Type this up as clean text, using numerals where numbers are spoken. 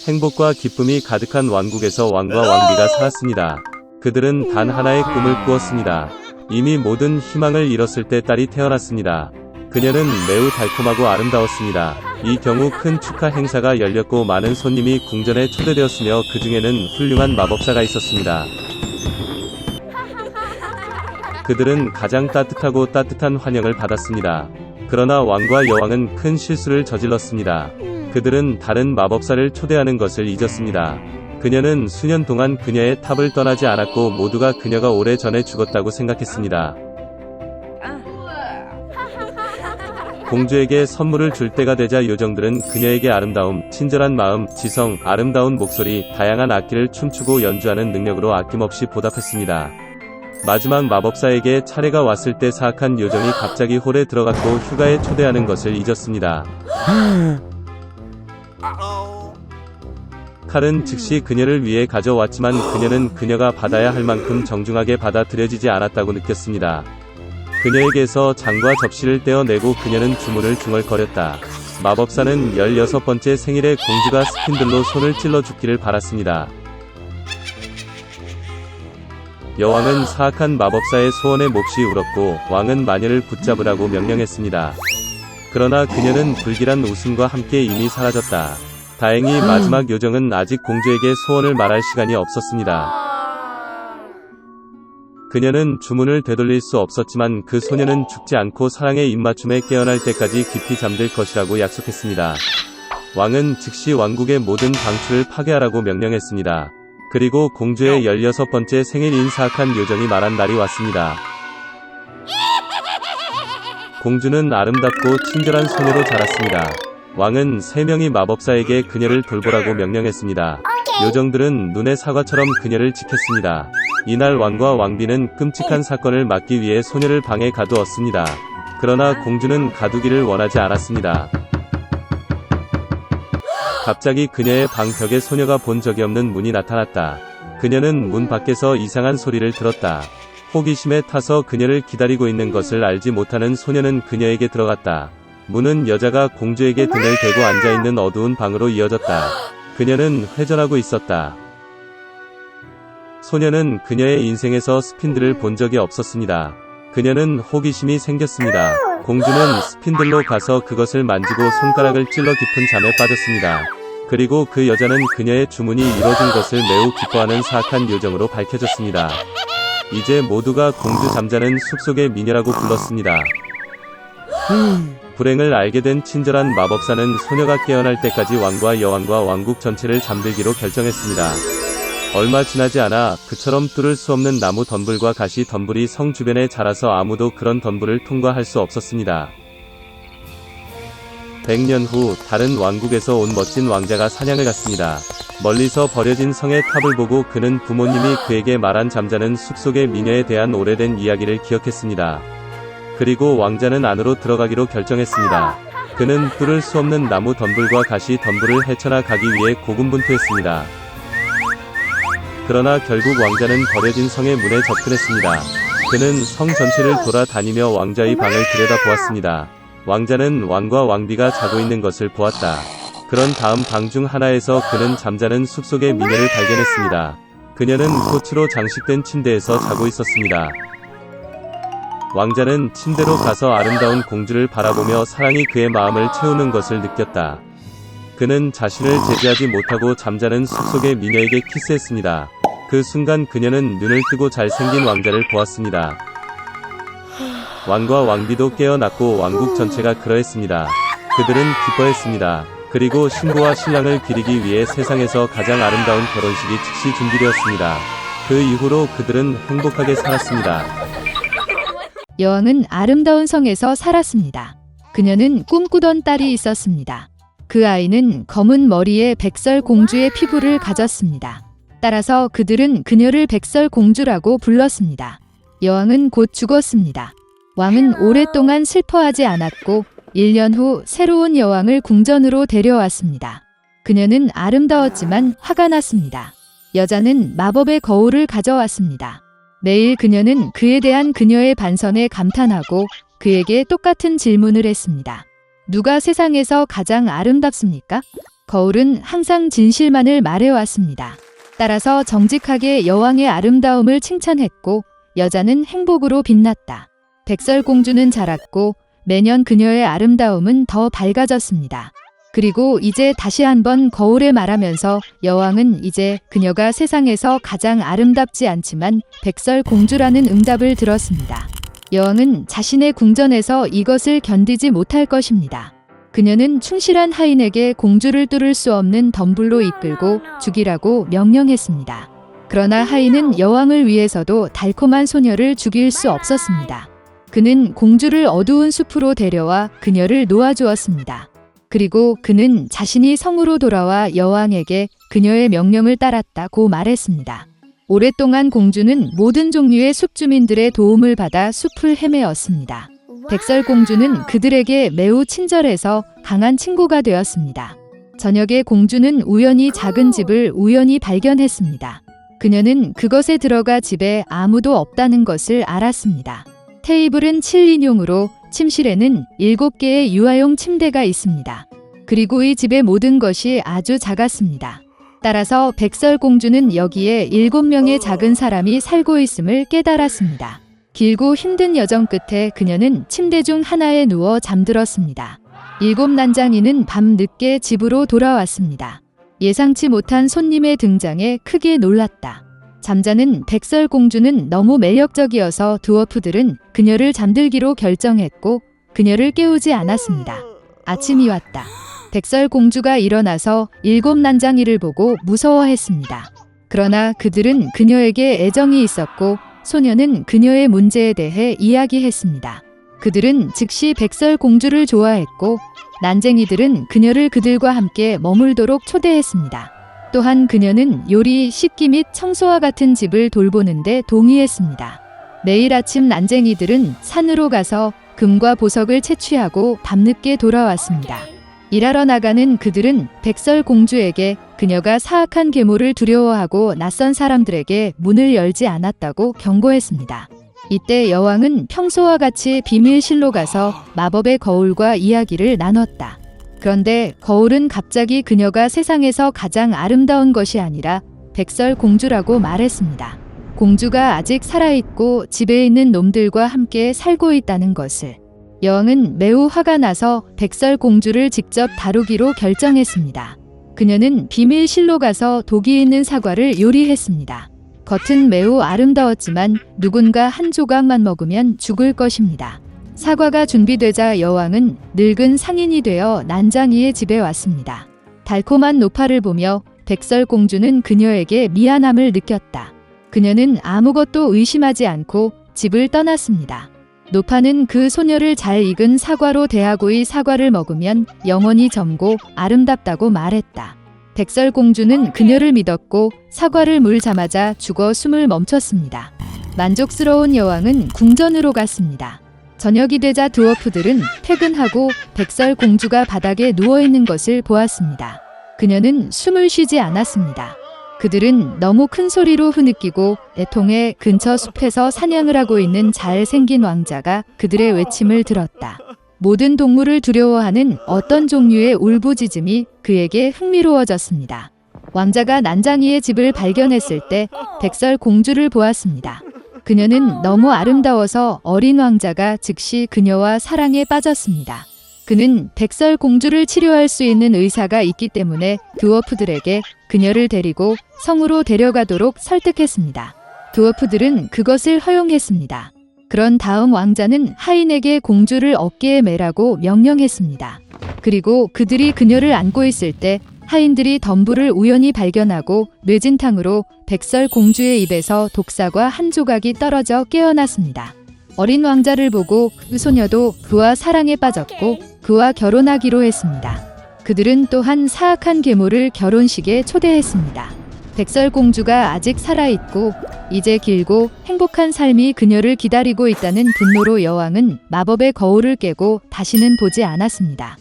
행복과 기쁨이 가득한 왕국에서 왕과 왕비가 살았습니다. 그들은 단 하나의 꿈을 꾸었습니다. 이미 모든 희망을 잃었을 때 딸이 태어났습니다. 그녀는 매우 달콤하고 아름다웠습니다. 이 경우 큰 축하 행사가 열렸고 많은 손님이 궁전에 초대되었으며 그 중에는 훌륭한 마법사가 있었습니다. 그들은 가장 따뜻하고 따뜻한 환영을 받았습니다. 그러나 왕과 여왕은 큰 실수를 저질렀습니다. 그들은 다른 마법사를 초대하는 것을 잊었습니다. 그녀는 수년 동안 그녀의 탑을 떠나지 않았고 모두가 그녀가 오래전에 죽었다고 생각했습니다. 공주에게 선물을 줄 때가 되자 요정들은 그녀에게 아름다움, 친절한 마음, 지성, 아름다운 목소리, 다양한 악기를 춤추고 연주하는 능력으로 아낌없이 보답했습니다. 마지막 마법사에게 차례가 왔을 때 사악한 요정이 갑자기 홀에 들어갔고 휴가에 초대하는 것을 잊었습니다. 칼은 즉시 그녀를 위해 가져왔지만 그녀는 그녀가 받아야 할 만큼 정중하게 받아들여지지 않았다고 느꼈습니다. 그녀에게서 장과 접시를 떼어내고 그녀는 주문을 중얼거렸다. 마법사는 16번째 생일에 공주가 스핀들로 손을 찔러 죽기를 바랐습니다. 여왕은 사악한 마법사의 소원에 몹시 울었고 왕은 마녀를 붙잡으라고 명령했습니다. 그러나 그녀는 불길한 웃음과 함께 이미 사라졌다. 다행히 마지막 요정은 아직 공주에게 소원을 말할 시간이 없었습니다. 그녀는 주문을 되돌릴 수 없었지만 그 소녀는 죽지 않고 사랑의 입맞춤에 깨어날 때까지 깊이 잠들 것이라고 약속했습니다. 왕은 즉시 왕국의 모든 방출을 파괴하라고 명령했습니다. 그리고 공주의 16번째 생일인 사악한 요정이 말한 날이 왔습니다. 공주는 아름답고 친절한 소녀로 자랐습니다. 왕은 3명의 마법사에게 그녀를 돌보라고 명령했습니다. 요정들은 눈의 사과처럼 그녀를 지켰습니다. 이날 왕과 왕비는 끔찍한 사건을 막기 위해 소녀를 방에 가두었습니다. 그러나 공주는 가두기를 원하지 않았습니다. 갑자기 그녀의 방 벽에 소녀가 본 적이 없는 문이 나타났다. 그녀는 문 밖에서 이상한 소리를 들었다. 호기심에 타서 그녀를 기다리고 있는 것을 알지 못하는 소녀는 그녀에게 들어갔다. 문은 여자가 공주에게 등을 대고 앉아있는 어두운 방으로 이어졌다. 그녀는 회전하고 있었다. 소녀는 그녀의 인생에서 스핀들을 본 적이 없었습니다. 그녀는 호기심이 생겼습니다. 공주는 스핀들로 가서 그것을 만지고 손가락을 찔러 깊은 잠에 빠졌습니다. 그리고 그 여자는 그녀의 주문이 이뤄진 것을 매우 기뻐하는 사악한 요정으로 밝혀졌습니다. 이제 모두가 공주 잠자는 숲속의 미녀라고 불렀습니다. 불행을 알게 된 친절한 마법사는 소녀가 깨어날 때까지 왕과 여왕과 왕국 전체를 잠들기로 결정했습니다. 얼마 지나지 않아 그처럼 뚫을 수 없는 나무 덤불과 가시 덤불이 성 주변에 자라서 아무도 그런 덤불을 통과할 수 없었습니다. 100년 후 다른 왕국에서 온 멋진 왕자가 사냥을 갔습니다. 멀리서 버려진 성의 탑을 보고 그는 부모님이 그에게 말한 잠자는 숲속의 미녀에 대한 오래된 이야기를 기억했습니다. 그리고 왕자는 안으로 들어가기로 결정했습니다. 그는 뚫을 수 없는 나무 덤불과 가시 덤불을 헤쳐나 가기 위해 고군분투했습니다. 그러나 결국 왕자는 버려진 성의 문에 접근했습니다. 그는 성 전체를 돌아다니며 왕자의 방을 들여다보았습니다. 왕자는 왕과 왕비가 자고 있는 것을 보았다. 그런 다음 방 중 하나에서 그는 잠자는 숲속의 미녀를 발견했습니다. 그녀는 꽃으로 장식된 침대에서 자고 있었습니다. 왕자는 침대로 가서 아름다운 공주를 바라보며 사랑이 그의 마음을 채우는 것을 느꼈다. 그는 자신을 제지하지 못하고 잠자는 숲속의 미녀에게 키스했습니다. 그 순간 그녀는 눈을 뜨고 잘생긴 왕자를 보았습니다. 왕과 왕비도 깨어났고 왕국 전체가 그러했습니다. 그들은 기뻐했습니다. 그리고 신부와 신랑을 기리기 위해 세상에서 가장 아름다운 결혼식이 즉시 준비되었습니다. 그 이후로 그들은 행복하게 살았습니다. 여왕은 아름다운 성에서 살았습니다. 그녀는 꿈꾸던 딸이 있었습니다. 그 아이는 검은 머리에 백설 공주의 피부를 가졌습니다. 따라서 그들은 그녀를 백설 공주라고 불렀습니다. 여왕은 곧 죽었습니다. 왕은 오랫동안 슬퍼하지 않았고 1년 후 새로운 여왕을 궁전으로 데려왔습니다. 그녀는 아름다웠지만 화가 났습니다. 여자는 마법의 거울을 가져왔습니다. 매일 그녀는 그에 대한 그녀의 반선에 감탄하고 그에게 똑같은 질문을 했습니다. 누가 세상에서 가장 아름답습니까? 거울은 항상 진실만을 말해왔습니다. 따라서 정직하게 여왕의 아름다움을 칭찬했고 여자는 행복으로 빛났다. 백설공주는 자랐고 매년 그녀의 아름다움은 더 밝아졌습니다. 그리고 이제 다시 한번 거울에 말하면서 여왕은 이제 그녀가 세상에서 가장 아름답지 않지만 백설공주라는 응답을 들었습니다. 여왕은 자신의 궁전에서 이것을 견디지 못할 것입니다. 그녀는 충실한 하인에게 공주를 뚫을 수 없는 덤불로 이끌고 죽이라고 명령했습니다. 그러나 하인은 여왕을 위해서도 달콤한 소녀를 죽일 수 없었습니다. 그는 공주를 어두운 숲으로 데려와 그녀를 놓아주었습니다. 그리고 그는 자신이 성으로 돌아와 여왕에게 그녀의 명령을 따랐다고 말했습니다. 오랫동안 공주는 모든 종류의 숲 주민들의 도움을 받아 숲을 헤매었습니다. 백설공주는 그들에게 매우 친절해서 강한 친구가 되었습니다. 저녁에 공주는 우연히 작은 집을 우연히 발견했습니다. 그녀는 그것에 들어가 집에 아무도 없다는 것을 알았습니다. 테이블은 7인용으로 침실에는 7개의 유아용 침대가 있습니다. 그리고 이 집의 모든 것이 아주 작았습니다. 따라서 백설공주는 여기에 7명의 작은 사람이 살고 있음을 깨달았습니다. 길고 힘든 여정 끝에 그녀는 침대 중 하나에 누워 잠들었습니다. 7 난장이는 밤 늦게 집으로 돌아왔습니다. 예상치 못한 손님의 등장에 크게 놀랐다. 잠자는 백설공주는 너무 매력적이어서 드워프들은 그녀를 잠들기로 결정했고 그녀를 깨우지 않았습니다. 아침이 왔다. 백설공주가 일어나서 7 난장이를 보고 무서워했습니다. 그러나 그들은 그녀에게 애정이 있었고 소녀는 그녀의 문제에 대해 이야기했습니다. 그들은 즉시 백설공주를 좋아했고 난쟁이들은 그녀를 그들과 함께 머물도록 초대했습니다. 또한 그녀는 요리, 씻기 및 청소와 같은 집을 돌보는데 동의했습니다. 매일 아침 난쟁이들은 산으로 가서 금과 보석을 채취하고 밤늦게 돌아왔습니다. 일하러 나가는 그들은 백설공주에게 그녀가 사악한 괴물을 두려워하고 낯선 사람들에게 문을 열지 않았다고 경고했습니다. 이때 여왕은 평소와 같이 비밀실로 가서 마법의 거울과 이야기를 나눴다. 그런데 거울은 갑자기 그녀가 세상에서 가장 아름다운 것이 아니라 백설공주라고 말했습니다. 공주가 아직 살아있고 집에 있는 놈들과 함께 살고 있다는 것을. 여왕은 매우 화가 나서 백설공주를 직접 다루기로 결정했습니다. 그녀는 비밀실로 가서 독이 있는 사과를 요리했습니다. 겉은 매우 아름다웠지만 누군가 한 조각만 먹으면 죽을 것입니다. 사과가 준비되자 여왕은 늙은 상인이 되어 난장이의 집에 왔습니다. 달콤한 노파를 보며 백설공주는 그녀에게 미안함을 느꼈다. 그녀는 아무것도 의심하지 않고 집을 떠났습니다. 노파는 그 소녀를 잘 익은 사과로 대하고 이 사과를 먹으면 영원히 젊고 아름답다고 말했다. 백설공주는 그녀를 믿었고 사과를 물자마자 죽어 숨을 멈췄습니다. 만족스러운 여왕은 궁전으로 갔습니다. 저녁이 되자 드워프들은 퇴근하고 백설공주가 바닥에 누워있는 것을 보았습니다. 그녀는 숨을 쉬지 않았습니다. 그들은 너무 큰 소리로 흐느끼고 애통해 근처 숲에서 사냥을 하고 있는 잘생긴 왕자가 그들의 외침을 들었다. 모든 동물을 두려워하는 어떤 종류의 울부짖음이 그에게 흥미로워졌습니다. 왕자가 난장이의 집을 발견했을 때 백설공주를 보았습니다. 그녀는 너무 아름다워서 어린 왕자가 즉시 그녀와 사랑에 빠졌습니다. 그는 백설공주를 치료할 수 있는 의사가 있기 때문에 드워프들에게 그녀를 데리고 성으로 데려가도록 설득했습니다. 드워프들은 그것을 허용했습니다. 그런 다음 왕자는 하인에게 공주를 어깨에 매라고 명령했습니다. 그리고 그들이 그녀를 안고 있을 때 하인들이 덤불을 우연히 발견하고 뇌진탕으로 백설공주의 입에서 독사과 한 조각이 떨어져 깨어났습니다. 어린 왕자를 보고 그 소녀도 그와 사랑에 빠졌고 그와 결혼하기로 했습니다. 그들은 또한 사악한 괴물을 결혼식에 초대했습니다. 백설공주가 아직 살아있고 이제 길고 행복한 삶이 그녀를 기다리고 있다는 분노로 여왕은 마법의 거울을 깨고 다시는 보지 않았습니다.